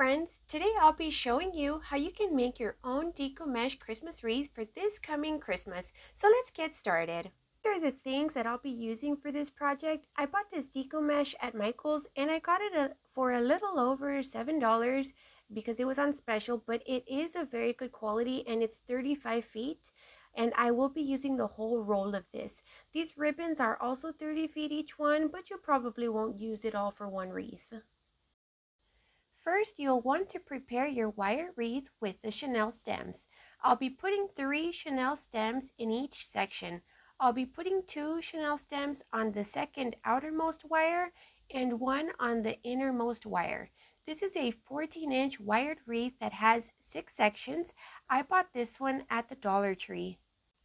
friends, today I'll be showing you how you can make your own Deco Mesh Christmas wreath for this coming Christmas. So let's get started. These are the things that I'll be using for this project. I bought this Deco Mesh at Michael's and I got it for a little over $7 because it was on special, but it is a very good quality and it's 35 feet. And I will be using the whole roll of this. These ribbons are also 30 feet each one, but you probably won't use it all for one wreath. First, you'll want to prepare your wire wreath with the chenille stems. I'll be putting 3 chenille stems in each section. I'll be putting 2 chenille stems on the second outermost wire and 1 on the innermost wire. This is a 14-inch wired wreath that has 6 sections. I bought this one at the Dollar Tree.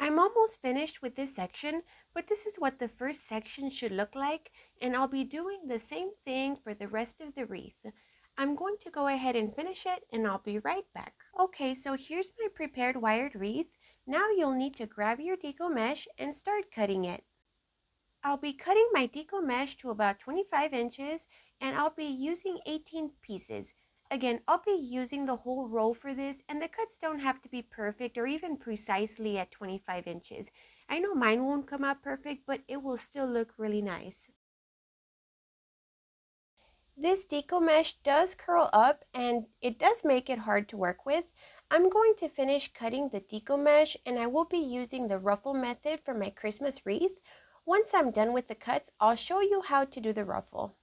I'm almost finished with this section, but this is what the first section should look like, and I'll be doing the same thing for the rest of the wreath. I'm going to go ahead and finish it and I'll be right back. Okay, so here's my prepared wired wreath. Now you'll need to grab your Deco mesh and start cutting it. I'll be cutting my Deco mesh to about 25 inches and I'll be using 18 pieces. Again, I'll be using the whole roll for this, and the cuts don't have to be perfect or even precisely at 25 inches. I know mine won't come out perfect, but it will still look really nice. This Deco mesh does curl up and it does make it hard to work with. I'm going to finish cutting the Deco mesh and I will be using the ruffle method for my Christmas wreath. Once I'm done with the cuts, I'll show you how to do the ruffle.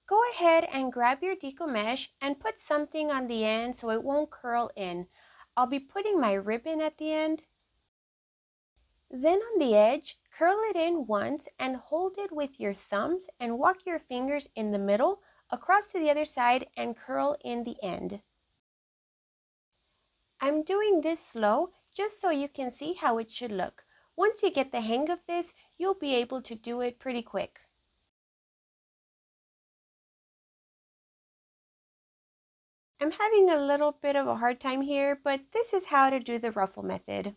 Go ahead and grab your Deco mesh and put something on the end so it won't curl in. I'll be putting my ribbon at the end. Then on the edge, curl it in once and hold it with your thumbs and walk your fingers in the middle, across to the other side and curl in the end. I'm doing this slow just so you can see how it should look. Once you get the hang of this, you'll be able to do it pretty quick. I'm having a little bit of a hard time here, but this is how to do the ruffle method.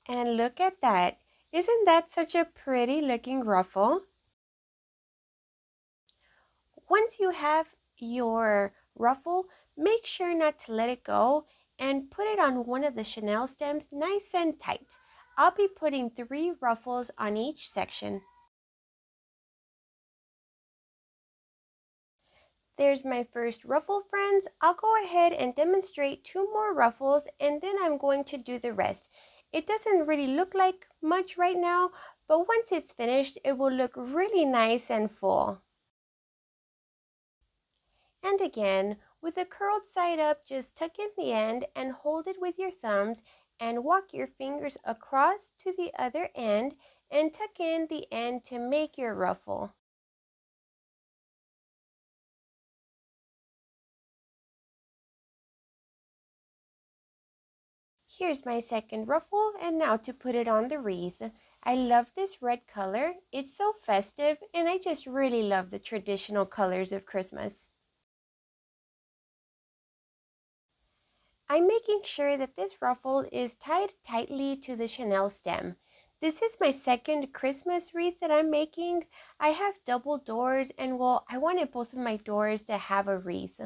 And look at that. Isn't that such a pretty looking ruffle? Once you have your ruffle, make sure not to let it go and put it on one of the chenille stems nice and tight. I'll be putting 3 ruffles on each section. There's my first ruffle, friends. I'll go ahead and demonstrate 2 more ruffles and then I'm going to do the rest. It doesn't really look like much right now, but once it's finished, it will look really nice and full. And again, with the curled side up, just tuck in the end and hold it with your thumbs and walk your fingers across to the other end and tuck in the end to make your ruffle. Here's my second ruffle, and now to put it on the wreath. I love this red color. It's so festive and I just really love the traditional colors of Christmas. I'm making sure that this ruffle is tied tightly to the chenille stem. This is my second Christmas wreath that I'm making. I have double doors and well, I wanted both of my doors to have a wreath.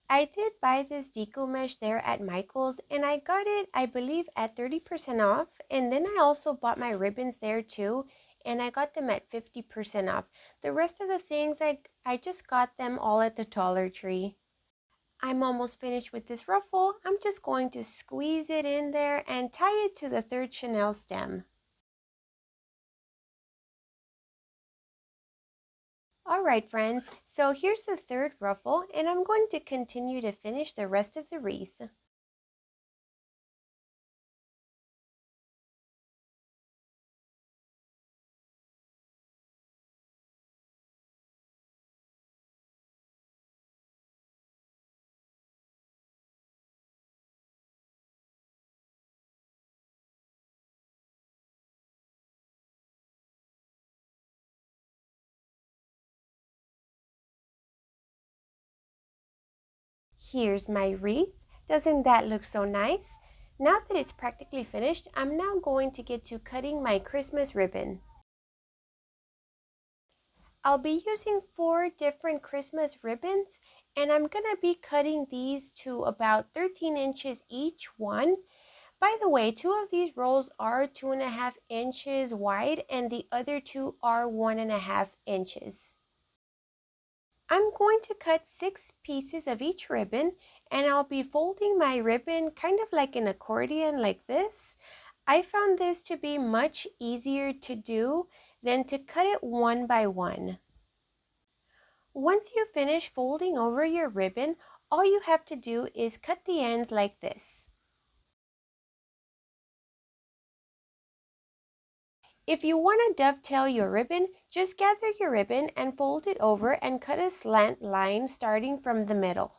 I did buy this Deco mesh there at Michael's and I got it, I believe, at 30% off. And then I also bought my ribbons there too and I got them at 50% off. The rest of the things, I just got them all at the Dollar Tree. I'm almost finished with this ruffle. I'm just going to squeeze it in there and tie it to the third chenille stem. Alright friends, so here's the third ruffle and I'm going to continue to finish the rest of the wreath. Here's my wreath. Doesn't that look so nice? Now that it's practically finished, I'm now going to get to cutting my Christmas ribbon. I'll be using 4 different Christmas ribbons, and I'm gonna be cutting these to about 13 inches each one. By the way, 2 of these rolls are 2.5 inches wide and the other 2 are 1.5 inches. I'm going to cut 6 pieces of each ribbon, and I'll be folding my ribbon kind of like an accordion like this. I found this to be much easier to do than to cut it one by one. Once you finish folding over your ribbon, all you have to do is cut the ends like this. If you want to dovetail your ribbon, just gather your ribbon and fold it over and cut a slant line starting from the middle.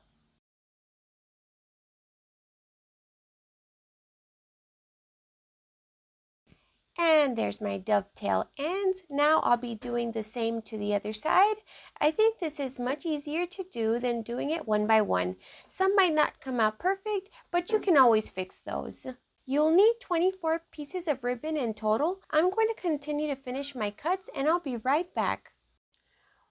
And there's my dovetail ends. Now I'll be doing the same to the other side. I think this is much easier to do than doing it one by one. Some might not come out perfect, but you can always fix those. You'll need 24 pieces of ribbon in total. I'm going to continue to finish my cuts and I'll be right back.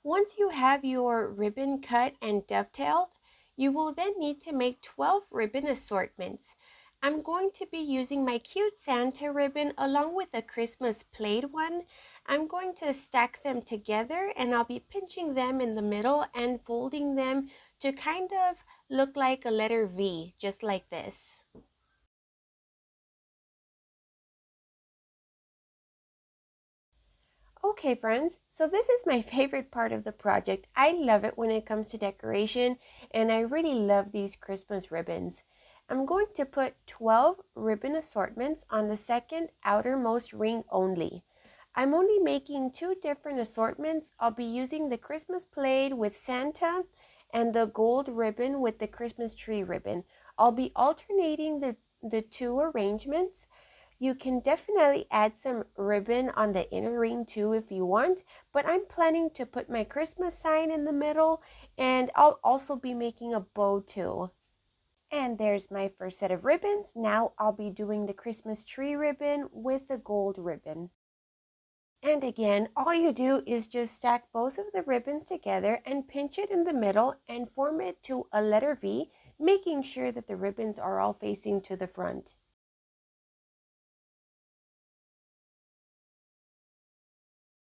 Once you have your ribbon cut and dovetailed, you will then need to make 12 ribbon assortments. I'm going to be using my cute Santa ribbon along with a Christmas plaid one. I'm going to stack them together and I'll be pinching them in the middle and folding them to kind of look like a letter V, just like this. Okay friends, so this is my favorite part of the project. I love it when it comes to decoration, and I really love these Christmas ribbons. I'm going to put 12 ribbon assortments on the second outermost ring only. I'm only making 2 different assortments. I'll be using the Christmas plaid with Santa and the gold ribbon with the Christmas tree ribbon. I'll be alternating the 2 arrangements. You can definitely add some ribbon on the inner ring too if you want, but I'm planning to put my Christmas sign in the middle, and I'll also be making a bow too. And there's my first set of ribbons. Now I'll be doing the Christmas tree ribbon with the gold ribbon. And again, all you do is just stack both of the ribbons together and pinch it in the middle and form it to a letter V, making sure that the ribbons are all facing to the front.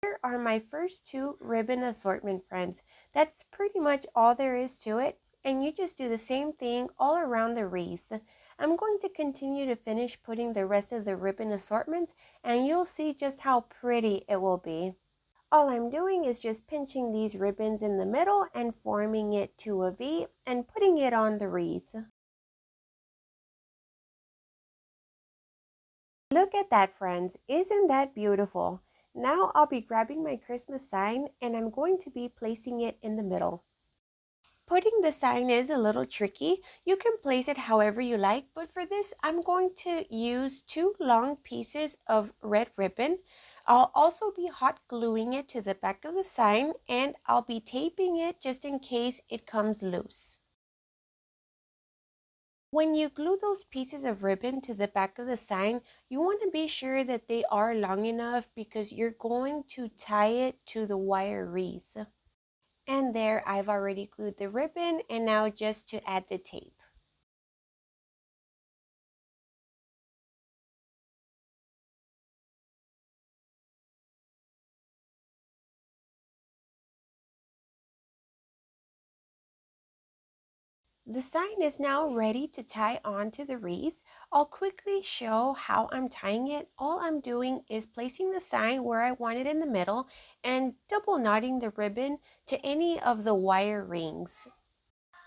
Here are my first 2 ribbon assortment, friends. That's pretty much all there is to it, and you just do the same thing all around the wreath. I'm going to continue to finish putting the rest of the ribbon assortments, and you'll see just how pretty it will be. All I'm doing is just pinching these ribbons in the middle and forming it to a V and putting it on the wreath. Look at that, friends. Isn't that beautiful? Now I'll be grabbing my Christmas sign and I'm going to be placing it in the middle. Putting the sign is a little tricky. You can place it however you like, but for this I'm going to use 2 long pieces of red ribbon. I'll also be hot gluing it to the back of the sign, and I'll be taping it just in case it comes loose. When you glue those pieces of ribbon to the back of the sign, you want to be sure that they are long enough because you're going to tie it to the wire wreath. And there, I've already glued the ribbon, and now just to add the tape. The sign is now ready to tie onto the wreath. I'll quickly show how I'm tying it. All I'm doing is placing the sign where I want it in the middle and double knotting the ribbon to any of the wire rings.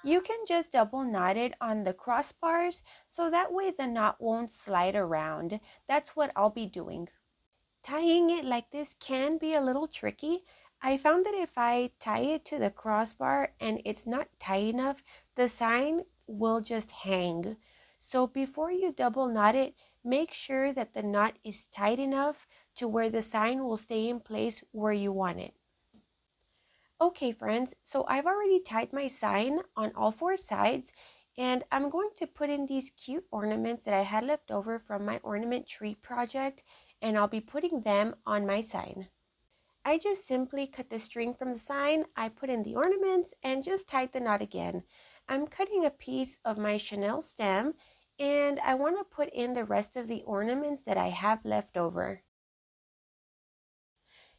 You can just double knot it on the crossbars so that way the knot won't slide around. That's what I'll be doing. Tying it like this can be a little tricky. I found that if I tie it to the crossbar and it's not tight enough, the sign will just hang. So before you double knot it, make sure that the knot is tight enough to where the sign will stay in place where you want it. Okay friends, so I've already tied my sign on all 4 sides, and I'm going to put in these cute ornaments that I had left over from my ornament tree project, and I'll be putting them on my sign. I just simply cut the string from the sign, I put in the ornaments, and just tied the knot again. I'm cutting a piece of my Chanel stem, and I want to put in the rest of the ornaments that I have left over.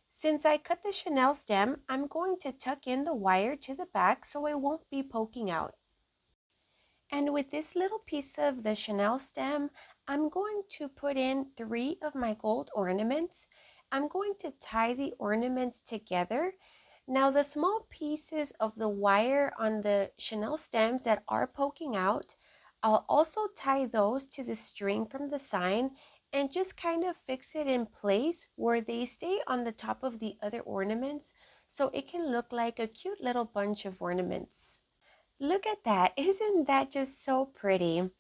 Since I cut the Chanel stem, I'm going to tuck in the wire to the back so it won't be poking out. And with this little piece of the Chanel stem, I'm going to put in 3 of my gold ornaments. I'm going to tie the ornaments together. Now the small pieces of the wire on the Chanel stems that are poking out, I'll also tie those to the string from the sign and just kind of fix it in place where they stay on the top of the other ornaments so it can look like a cute little bunch of ornaments. Look at that. Isn't that just so pretty?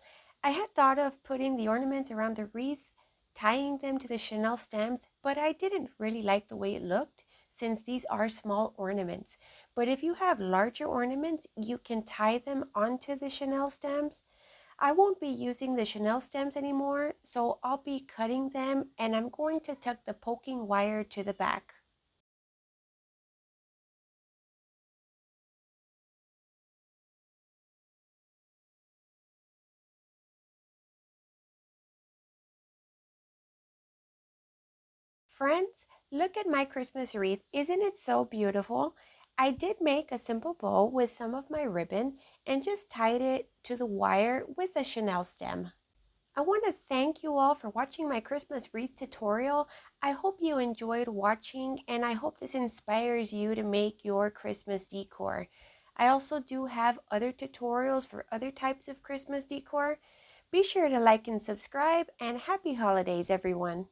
I had thought of putting the ornaments around the wreath, tying them to the Chanel stems, but I didn't really like the way it looked since these are small ornaments. But if you have larger ornaments, you can tie them onto the Chanel stems. I won't be using the Chanel stems anymore, so I'll be cutting them and I'm going to tuck the poking wire to the back. Friends, look at my Christmas wreath. Isn't it so beautiful? I did make a simple bow with some of my ribbon and just tied it to the wire with a Chanel stem. I want to thank you all for watching my Christmas wreath tutorial. I hope you enjoyed watching and I hope this inspires you to make your Christmas decor. I also do have other tutorials for other types of Christmas decor. Be sure to like and subscribe and happy holidays everyone.